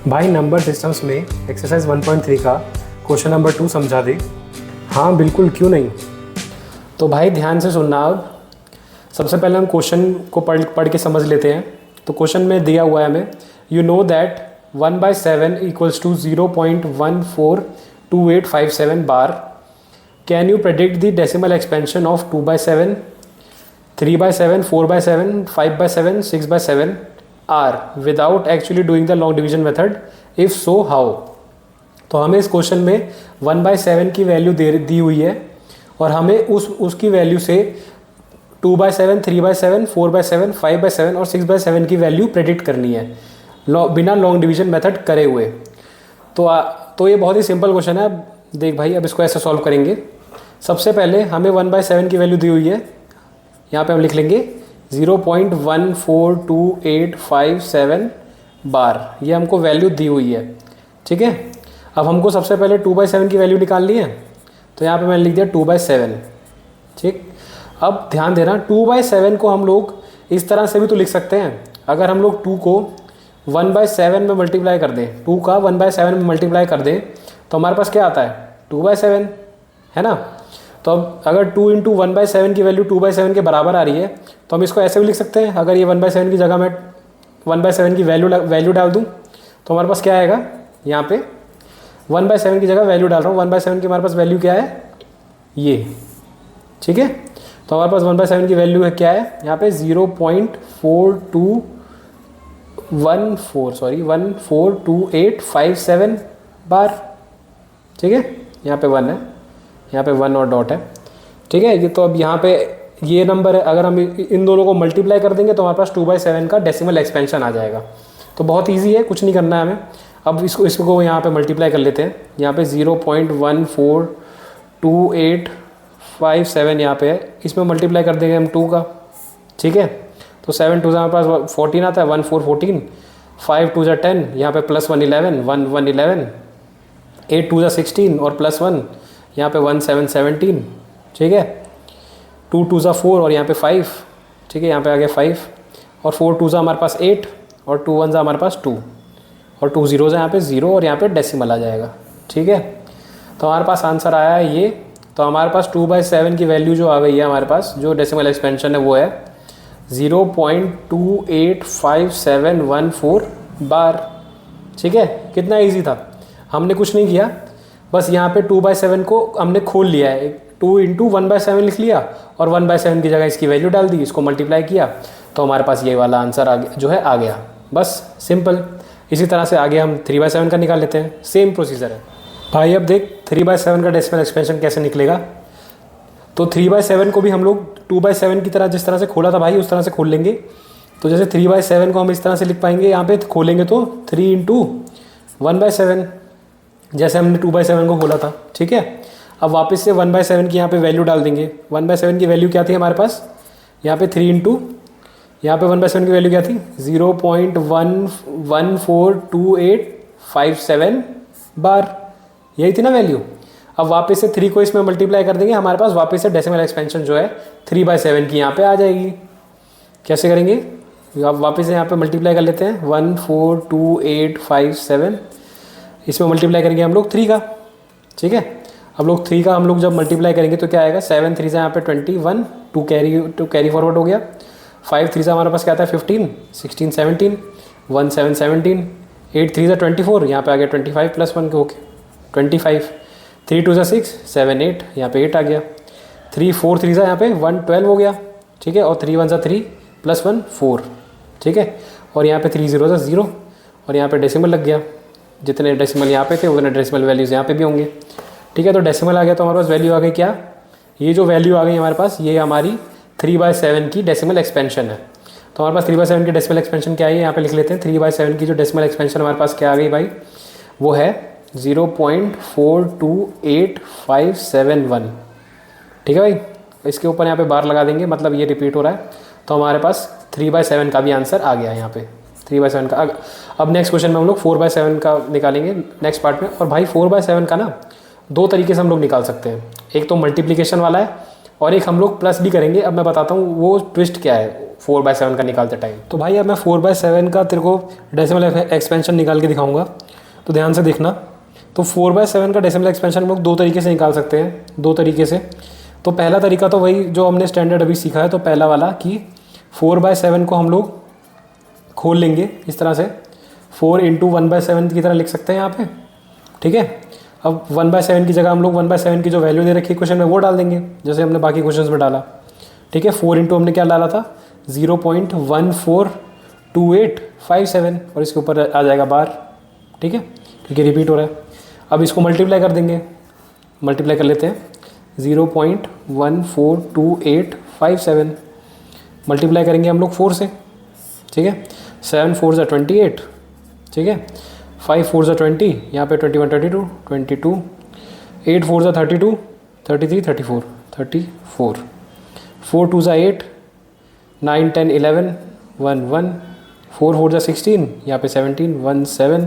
भाई number systems में exercise 1.3 का क्वेश्चन नंबर 2 समझा दे। हाँ बिल्कुल, क्यों नहीं। तो भाई ध्यान से सुनना। अब सबसे पहले हम क्वेश्चन को पढ़ के समझ लेते हैं। तो क्वेश्चन में दिया हुआ है हमें, you know that 1/7 equals to 0.142857 bar. Can you predict the decimal expansion of 2/7, 3/7, 4/7, 5/7, 6/7 are without actually doing the long division method, if so how. तो हमें इस क्वेश्चन में 1/7 की वैल्यू दी हुई है और हमें उसकी वैल्यू से 2/7, 3/7, 4/7, 5/7 और 6/7 की वैल्यू प्रेडिक्ट करनी है बिना लॉन्ग डिवीजन मेथड करे हुए। तो ये बहुत ही सिंपल क्वेश्चन है। अब देख भाई, अब इसको ऐसे सॉल्व करेंगे। सबसे पहले हमें 1/7 की वैल्यू दी हुई है, यहाँ पे हम लिख लेंगे 0.142857 बार। ये हमको वैल्यू दी हुई है, ठीक है। अब हमको सबसे पहले 2/7 की वैल्यू निकालनी है, तो यहाँ पे मैंने लिख दिया 2/7, ठीक। अब ध्यान देना, 2/7 को हम लोग इस तरह से भी तो लिख सकते हैं। अगर हम लोग 2 को 1/7 में मल्टीप्लाई कर दें, 2 का 1/7 में मल्टीप्लाई कर दें, तो हमारे पास क्या आता है, 2/7, है ना। तो अब अगर 2 × 1/7 की वैल्यू 2/7 के बराबर आ रही है, तो हम इसको ऐसे भी लिख सकते हैं। अगर ये 1/7 की जगह मैं 1/7 की वैल्यू डाल दूँ, तो हमारे पास क्या आएगा, यहाँ पे 1/7 की जगह वैल्यू डाल रहा हूँ। 1/7 की हमारे पास वैल्यू क्या है, ये, ठीक है। तो हमारे पास 1/7 की वैल्यू है, क्या है यहाँ पे 0.142857 बार, ठीक है। यहाँ पे 1 है, यहाँ पे 1 और डॉट है, ठीक है। तो अब यहाँ पे ये नंबर है, अगर हम इन दोनों को मल्टीप्लाई कर देंगे तो हमारे पास 2/7 का डेसिमल एक्सपेंशन आ जाएगा। तो बहुत इजी है, कुछ नहीं करना है हमें। अब इसको यहाँ पे मल्टीप्लाई कर लेते हैं। यहाँ पे 0.142857 यहाँ पे है, इसमें मल्टीप्लाई कर देंगे हम 2 का, ठीक है। तो 7 2 हमारे पास 14 आता है, 1 4 14, 5 2 10, यहाँ पे +1 11, 1 1 11, 8 2 16 और +1 यहाँ पे 1 7 17, ठीक है। 2 2 4 और यहाँ पे 5, ठीक है। यहाँ पे आ गया 5 और 4 2 हमारे पास 8 और 2 1 हमारे पास 2 और 2 0 यहाँ पे 0 और यहाँ पे डेसिमल आ जाएगा, ठीक है। तो हमारे पास आंसर आया है ये। तो हमारे पास 2/7 की वैल्यू जो आ गई है हमारे पास, जो डेसिमल एक्सपेंशन है वो है 0.285714 बार, ठीक है। कितना ईजी था, हमने कुछ नहीं किया, बस यहाँ पे 2/7 को हमने खोल लिया है, 2 × 1/7 लिख लिया और 1/7 की जगह इसकी वैल्यू डाल दी, इसको मल्टीप्लाई किया, तो हमारे पास ये वाला आंसर आ गया। बस सिंपल। इसी तरह से आगे हम 3/7 का निकाल लेते हैं, सेम प्रोसीजर है भाई। अब देख 3/7 का डेसिमल एक्सपेंशन कैसे निकलेगा। तो 3/7 को भी हम लोग 2/7 की तरह जिस तरह से खोला था भाई, उस तरह से खोल लेंगे। तो जैसे 3/7 को हम इस तरह से लिख पाएंगे, यहाँ पे खोलेंगे तो 3 × 1/7, जैसे हमने 2/7 को खोला था, ठीक है। अब वापस से 1/7 की यहाँ पे वैल्यू डाल देंगे। 1/7 की वैल्यू क्या थी हमारे पास, यहाँ पे 3 × यहाँ पे 1/7 की वैल्यू क्या थी, 0.142857 बार, यही थी ना वैल्यू। अब वापस से 3 को इसमें मल्टीप्लाई कर देंगे, हमारे पास वापस से डेसिमल एक्सपेंशन जो है 3/7 की यहाँ पे आ जाएगी। कैसे करेंगे, आप वापस से यहाँ पे मल्टीप्लाई कर लेते हैं, 142,857, इसमें मल्टीप्लाई करेंगे हम लोग 3 का, ठीक है। अब लोग 3 का हम लोग जब मल्टीप्लाई करेंगे तो क्या आएगा, 7 3 से यहाँ पे 21, 2 कैरी फॉरवर्ड हो गया, 5 3 से हमारे पास क्या आता है 15, 16 17, 1 7 17, 8 3 से 24, यहाँ पे आ गया 25 + 1 के होके 25, 3 2 से 6 7 8, यहाँ पे 8 आ गया, 3 4 3 से यहाँ पे 1 12 हो गया, ठीक है। और 3 1 से 3 + 1 4, ठीक है। और यहाँ पे 3 0 से 0 और यहाँ पे डेसिमल लग गया। जितने डेसिमल यहाँ पे थे उतने डेसिमल वैल्यूज़ यहाँ पे भी होंगे, ठीक है। तो डेसिमल आ गया, तो हमारे पास वैल्यू आ गई क्या, ये जो वैल्यू आ गई हमारे पास, ये हमारी 3/7 की डेसिमल एक्सपेंशन है। तो हमारे पास 3/7 की डेसिमल एक्सपेंशन क्या है, यहाँ पे लिख लेते हैं। 3/7 की जो डेसिमल एक्सपेंशन हमारे पास क्या आ गई भाई, वो है 0.428571, ठीक है भाई। इसके ऊपर यहाँ पे बार लगा देंगे, मतलब ये रिपीट हो रहा है। तो हमारे पास 3/7 का भी आंसर आ गया यहाँ पे, 3/7 का। अब नेक्स्ट क्वेश्चन में हम लोग 4/7 का निकालेंगे नेक्स्ट पार्ट में। और भाई 4/7 का ना 2 तरीके से हम लोग निकाल सकते हैं। एक तो मल्टीप्लिकेशन वाला है और एक हम लोग प्लस भी करेंगे। अब मैं बताता हूँ वो ट्विस्ट क्या है 4/7 का निकालते टाइम। तो भाई अब मैं 4/7 का तेरे को डेसिमल एक्सपेंशन निकाल के दिखाऊंगा, तो ध्यान से देखना। तो 4/7 का डेसिमल एक्सपेंशन हम लोग दो तरीके से निकाल सकते हैं, दो तरीके से। तो पहला तरीका तो वही जो हमने स्टैंडर्ड अभी सीखा है, तो पहला वाला कि 4/7 को हम लोग खोल लेंगे इस तरह से, 4 × 1/7 की तरह लिख सकते हैं यहाँ पे, ठीक है। अब 1/7 की जगह हम लोग 1/7 की जो वैल्यू दे रखी है क्वेश्चन में वो डाल देंगे, जैसे हमने बाकी क्वेश्चन में डाला, ठीक है। 4 × हमने क्या डाला था 0.142857 और इसके ऊपर आ जाएगा बार, ठीक है, क्योंकि रिपीट हो रहा है। अब इसको मल्टीप्लाई कर देंगे, मल्टीप्लाई कर लेते हैं 0.142857 मल्टीप्लाई करेंगे हम लोग 4 से, ठीक है। 7 4 ज़ा 28, ठीक है। 5 4 ज़ा 20, यहाँ पे 21 22, 8 4 ज़ा 32, 33 34, 4 2 ज़ा 8, 9 10 11 1 1, 4 4 ज़ा 16, यहाँ पे 17 1 7,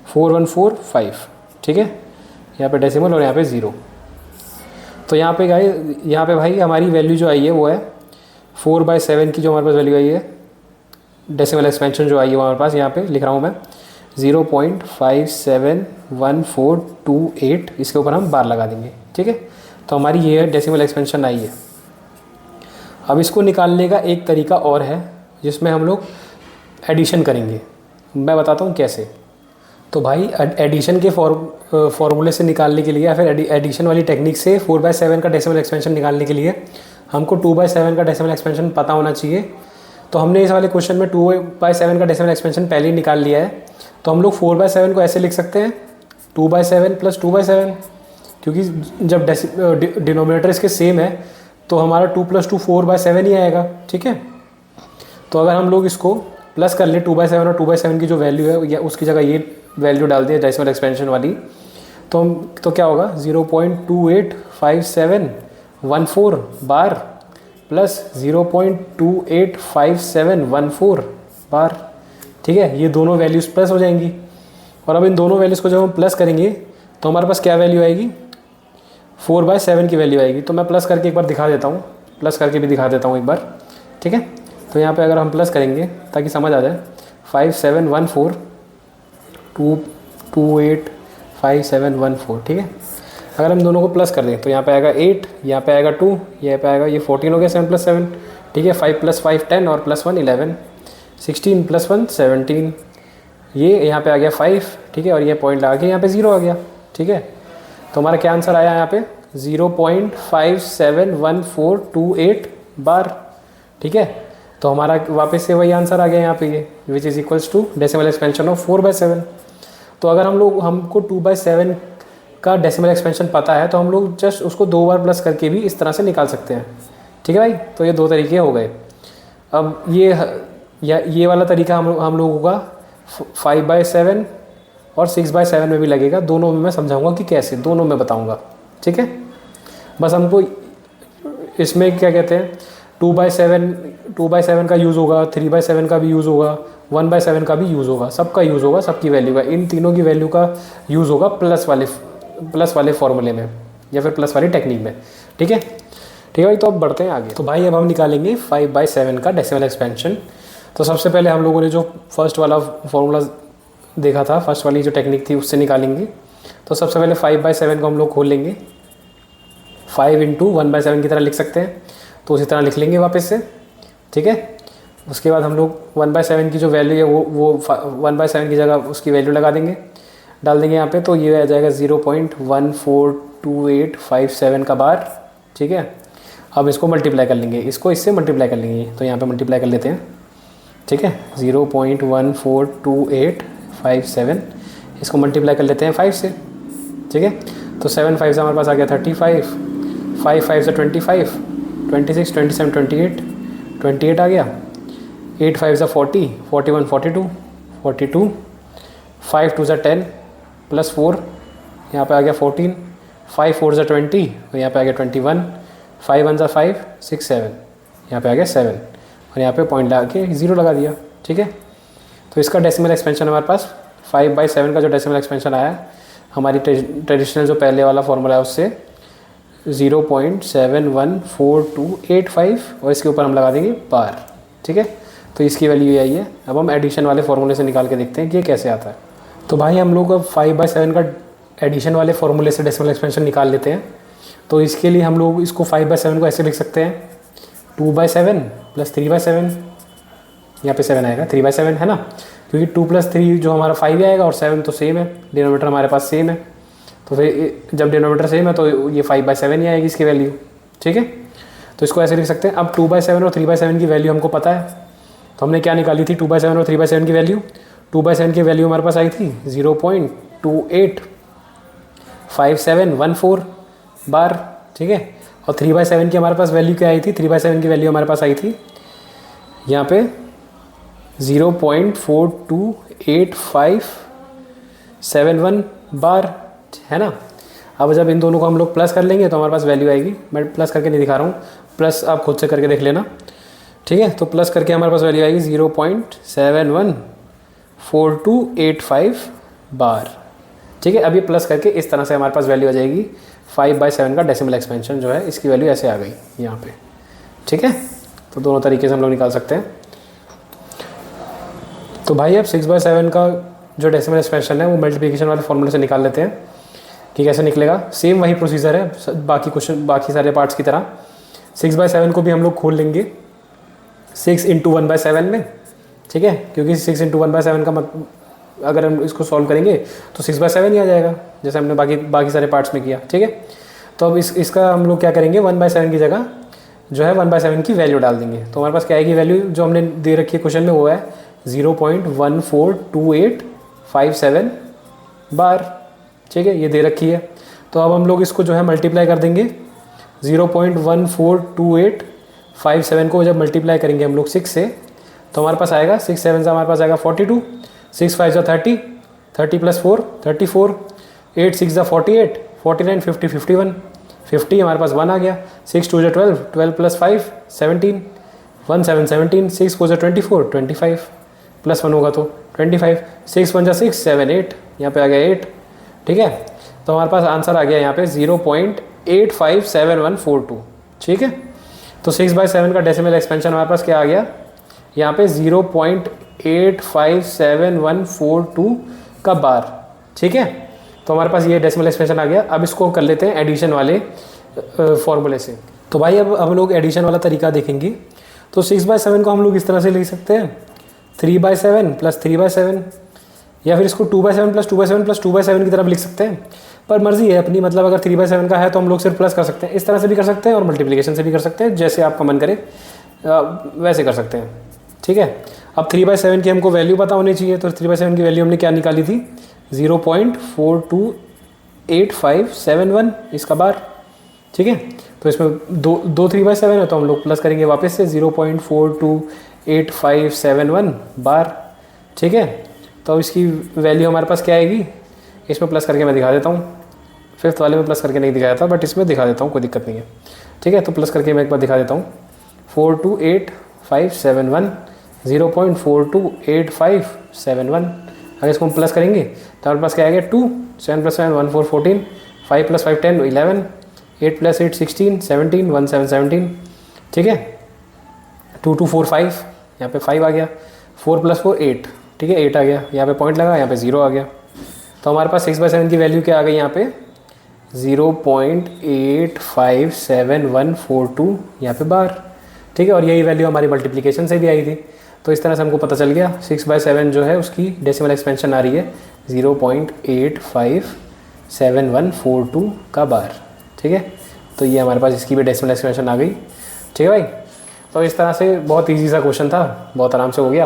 4 1 4 5, ठीक है। यहाँ पे डेसिमल और यहाँ पे 0। तो यहाँ पे भाई हमारी वैल्यू जो आई है वो है 4/7 की, जो हमारे पास वैल्यू आई है डेसिमल एक्सपेंशन जो आई है हमारे पास, यहाँ पे लिख रहा हूँ मैं 0.571428, इसके ऊपर हम बार लगा देंगे, ठीक है। तो हमारी ये डेसिमल एक्सपेंशन आई है। अब इसको निकालने का एक तरीका और है जिसमें हम लोग एडिशन करेंगे, मैं बताता हूँ कैसे। तो भाई एडिशन के फॉर्मूले से निकालने के लिए या फिर एडिशन वाली टेक्निक से 4/7 का डेसिमल एक्सपेंशन निकालने के लिए हमको 2/7 का डेसिमल एक्सपेंशन पता होना चाहिए। तो हमने इस वाले क्वेश्चन में 2/7 का डेसिमल एक्सपेंशन पहले ही निकाल लिया है, तो हम लोग 4/7 को ऐसे लिख सकते हैं 2/7 + 2/7, क्योंकि जब डिनोमिनेटर इसके सेम है तो हमारा 2 + 2 4/7 ही आएगा, ठीक है। तो अगर हम लोग इसको प्लस कर ले 2/7 और 2/7 की जो वैल्यू है या उसकी जगह ये वैल्यू डाल दिया डेसिमल एक्सपेंशन वाली, तो क्या होगा 0.285714 बार प्लस 0.285714 बार, ठीक है। ये दोनों वैल्यूज़ प्लस हो जाएंगी, और अब इन दोनों वैल्यूज़ को जब हम प्लस करेंगे तो हमारे पास क्या वैल्यू आएगी 4/7 की वैल्यू आएगी। तो मैं प्लस करके एक बार दिखा देता हूँ, प्लस करके भी दिखा देता हूँ एक बार, ठीक है। तो यहाँ पे अगर हम प्लस करेंगे ताकि समझ आ जाए 5714285714, ठीक है। अगर हम दोनों को प्लस कर दें तो यहाँ पे आएगा 8, यहाँ पे आएगा 2, यहाँ पे आएगा ये 14 हो गया 7 + 7, ठीक है। 5 + 5 10 और +1 11, 16 + 1 17, ये यहाँ पे आ गया 5, ठीक है। और ये पॉइंट लगा के यहाँ पे 0 आ गया, ठीक है। तो हमारा क्या आंसर आया यहाँ पे 0.571428 बार, ठीक है। तो हमारा वापस से वही आंसर आ गया यहाँ पे, ये which is equals to decimal expansion of 4/7। तो अगर हमको 2/7 का डेसिमल एक्सपेंशन पता है तो हम लोग जस्ट उसको 2 बार प्लस करके भी इस तरह से निकाल सकते हैं, ठीक है भाई। तो ये दो तरीके हो गए। अब ये वाला तरीका हम लोगों का 5/7 और 6/7 में भी लगेगा, दोनों में मैं समझाऊंगा कि कैसे, दोनों में बताऊंगा, ठीक है। बस हमको इसमें क्या कहते हैं 2/7 का यूज़ होगा, 3/7 का भी यूज़ होगा, 1/7 का भी यूज़ होगा, सबका यूज़ होगा, सबकी वैल्यू का, इन तीनों की वैल्यू का यूज़ होगा प्लस वाले फॉर्मूले में या फिर प्लस वाली टेक्निक में, ठीक है। ठीक है भाई, तो अब बढ़ते हैं आगे। तो भाई अब हम निकालेंगे 5/7 का डेसिमल एक्सपेंशन। तो सबसे पहले हम लोगों ने जो फर्स्ट वाला फॉर्मूला देखा था, फर्स्ट वाली जो टेक्निक थी उससे निकालेंगे। तो सबसे पहले 5/7 को हम लोग खोल लेंगे, 5 × 1/7 की तरह लिख सकते हैं, तो उसी तरह लिख लेंगे वापस से, ठीक है। उसके बाद हम लोग 1/7 की जो वैल्यू है वो 1/7 की जगह उसकी वैल्यू लगा देंगे, डाल देंगे यहाँ पे, तो ये आ जाएगा 0.142857 का बार, ठीक है। अब इसको मल्टीप्लाई कर लेंगे, इसको इससे मल्टीप्लाई कर लेंगे, तो यहाँ पे मल्टीप्लाई कर लेते हैं, ठीक है। 0.142857 इसको मल्टीप्लाई कर लेते हैं 5 से, ठीक है। तो 7 5 से हमारे पास आ गया 35, 5 5 से 25, 26 27 28 आ गया, 8 5 से 40, 41 42, 5 2 से 10 +4, यहाँ पे आ गया 14, 5 4 से 20, और यहाँ पे आ गया 21, 5 1 से 5 6 7, यहाँ पे आ गया 7, और यहाँ पे पॉइंट लगा के 0 लगा दिया, ठीक है। तो इसका डेसिमल एक्सपेंशन हमारे पास 5/7 का जो डेसिमल एक्सपेंशन आया, हमारी ट्रेडिशनल जो पहले वाला फॉर्मूला है उससे 0.71428 और इसके ऊपर हम लगा देंगे बार, ठीक है, तो इसकी वैल्यू ये आई है। अब हम एडिशन वाले फॉर्मूले से निकाल के देखते हैं कि ये कैसे आता है। तो भाई हम लोग अब 5/7 का एडिशन वाले फॉर्मूले से डेसिमल एक्सपेंशन निकाल लेते हैं। तो इसके लिए हम लोग इसको 5/7 को ऐसे लिख सकते हैं 2/7 प्लस 3/7, यहाँ पे 7 आएगा, 3/7 है ना, क्योंकि 2 + 3 जो हमारा 5 आएगा और 7 तो सेम है, डिनोमीटर हमारे पास सेम है, तो फिर जब डिनोमीटर सेम है तो ये 5/7 ही आएगी इसकी वैल्यू। ठीक है, तो इसको ऐसे लिख सकते हैं। अब 2/7 और 3/7 की वैल्यू हमको पता है, तो हमने क्या निकाली थी 2/7 और 3/7 की वैल्यू। 2/7 की वैल्यू हमारे पास आई थी 0.285714 बार। ठीक है, और 3/7 की हमारे पास वैल्यू क्या आई थी, 3/7 की वैल्यू हमारे पास आई थी यहाँ पे 0.428571 बार, है ना। अब जब इन दोनों को हम लोग प्लस कर लेंगे तो हमारे पास वैल्यू आएगी, मैं प्लस करके नहीं दिखा रहा हूँ, प्लस आप खुद से करके देख लेना। ठीक है, तो प्लस करके हमारे पास वैल्यू आएगी 0.714285 बार। ठीक है, अब ये प्लस करके इस तरह से हमारे पास वैल्यू आ जाएगी 5/7 का डेसिमल एक्सपेंशन जो है, इसकी वैल्यू ऐसे आ गई यहाँ पे। ठीक है, तो दोनों तरीके से हम लोग निकाल सकते हैं। तो भाई अब 6/7 का जो डेसिमल एक्सपेंशन है वो मल्टीप्लिकेशन वाले फॉर्मूले से निकाल लेते हैं कि कैसे निकलेगा। सेम वही प्रोसीजर है बाकी क्वेश्चन, बाकी सारे पार्ट्स की तरह। 6/7 को भी हम लोग खोल लेंगे 6 × 1/7 में। ठीक है, क्योंकि 6 × 1/7 का अगर हम इसको सॉल्व करेंगे तो 6/7 ही आ जाएगा, जैसे हमने बाकी सारे पार्ट्स में किया। ठीक है, तो अब इसका हम लोग क्या करेंगे, 1/7 की जगह जो है 1/7 की वैल्यू डाल देंगे। तो हमारे पास क्या आएगी वैल्यू, जो हमने दे रखी है क्वेश्चन में, वो है 0.142857 बार। ठीक है, ये दे रखी है। तो अब हम लोग इसको जो है मल्टीप्लाई कर देंगे 0.142857 को जब मल्टीप्लाई करेंगे हम लोग 6 से, तो हमारे पास आएगा 6 7 से हमारे पास आएगा 42, 6 5 30, 30 + 4 34, 8 6 48, 49 50 51, 50 हमारे पास 1 आ गया, 6 2 12, 12 + 5 17, 1 7 17, 6 4 24 25 + 1 होगा तो 25, 6 1 6 7 8, यहाँ पे आ गया 8। ठीक है, तो हमारे पास आंसर आ गया यहाँ पे 0.857142। ठीक है, तो 6/7 का डेसिमल एक्सपेंशन हमारे पास क्या आ गया यहाँ पे 0.857142 का बार। ठीक है, तो हमारे पास ये डेसिमल एक्सपेंशन आ गया। अब इसको कर लेते हैं एडिशन वाले फॉर्मूले से। तो भाई अब हम लोग एडिशन वाला तरीका देखेंगे। तो 6/7 को हम लोग इस तरह से लिख सकते हैं 3/7 + 3/7, या फिर इसको 2/7 + 2/7 + 2/7 की तरफ लिख सकते हैं, पर मर्जी है अपनी। मतलब अगर 3/7 का है तो हम लोग सिर्फ प्लस कर सकते हैं, इस तरह से भी कर सकते हैं और मल्टीप्लिकेशन से भी कर सकते हैं, जैसे आपका मन करे वैसे कर सकते हैं। ठीक है, अब 3/7 की हमको वैल्यू पता होनी चाहिए, तो 3/7 की वैल्यू हमने क्या निकाली थी 0.428571 इसका बार। ठीक है, तो इसमें दो 3/7 है तो हम लोग प्लस करेंगे वापस से 0.428571 बार। ठीक है, तो इसकी वैल्यू हमारे पास क्या आएगी, इसमें प्लस करके मैं दिखा देता हूँ। 5th वाले में प्लस करके नहीं दिखाया था, बट इसमें दिखा देता हूँ, कोई दिक्कत नहीं है। ठीक है, तो प्लस करके मैं एक बार दिखा देता हूँ। 428,571 0.428571। अगर इसको हम प्लस करेंगे तो हमारे पास क्या आएगा 2, 7 + 7 1 4 14, 5 + 5 10 11, 8 + 8 16 17 1 7 17। ठीक है, 2 2 4 5, यहाँ पे 5 आ गया, 4 + 4 8। ठीक है, 8 आ गया, यहाँ पे पॉइंट लगा, यहाँ पे 0 आ गया। तो हमारे पास 6/7 की वैल्यू क्या आ गई यहाँ पे 0.857142 यहाँ पे बार। ठीक है, और यही वैल्यू हमारी मल्टीप्लिकेशन से भी आई थी। तो इस तरह से हमको पता चल गया 6/7 जो है उसकी डेसिमल एक्सपेंशन आ रही है 0.857142 का बार। ठीक है, तो ये हमारे पास इसकी भी डेसिमल एक्सपेंशन आ गई। ठीक है भाई, तो इस तरह से बहुत इजी सा क्वेश्चन था, बहुत आराम से हो गया।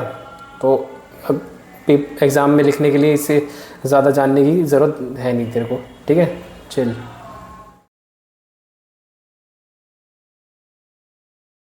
तो अब एग्ज़ाम में लिखने के लिए इससे ज़्यादा जानने की ज़रूरत है नहीं तेरे को। ठीक है, चल।